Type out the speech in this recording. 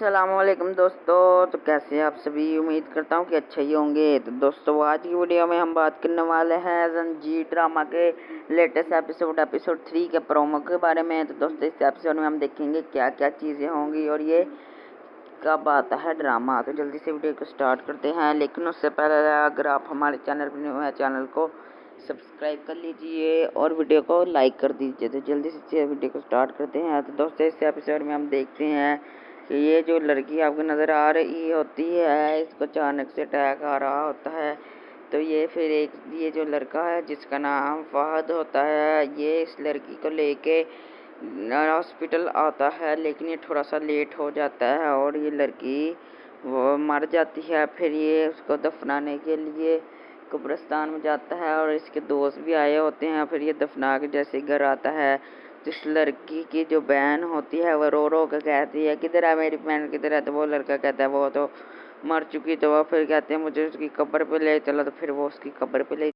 अस्सलामुअलैकुम दोस्तों। तो कैसे हैं आप सभी? उम्मीद करता हूँ कि अच्छे ही होंगे। तो दोस्तों आज की वीडियो में हम बात करने वाले हैं रंजीत ड्रामा के लेटेस्ट एपिसोड 3 के प्रोमो के बारे में। तो दोस्तों इस एपिसोड में हम देखेंगे क्या क्या चीज़ें होंगी और ये कब आता है ड्रामा। तो जल्दी से वीडियो को स्टार्ट करते हैं, लेकिन उससे पहले अगर आप हमारे चैनल पर न्यू है चैनल को सब्सक्राइब कर लीजिए और वीडियो को लाइक कर दीजिए। तो जल्दी से वीडियो को स्टार्ट करते हैं। तो दोस्तों इस एपिसोड में हम देखते हैं कि ये जो लड़की आपको नज़र आ रही होती है, इसको अचानक से अटैक आ रहा होता है। तो ये फिर ये जो लड़का है जिसका नाम फहद होता है, ये इस लड़की को लेके हॉस्पिटल आता है, लेकिन ये थोड़ा सा लेट हो जाता है और ये लड़की वो मर जाती है। फिर ये उसको दफनाने के लिए कब्रिस्तान में जाता है और इसके दोस्त भी आए होते हैं। फिर ये दफना के जैसे घर आता है, जिस लड़की की जो बहन होती है वो रो रो कर कहती है किधर है मेरी बहन, किधर है? तो वो लड़का कहता है वो तो मर चुकी। तो वो फिर कहते हैं मुझे उसकी कब्र पे ले चलो। तो फिर वो उसकी कब्र पे ले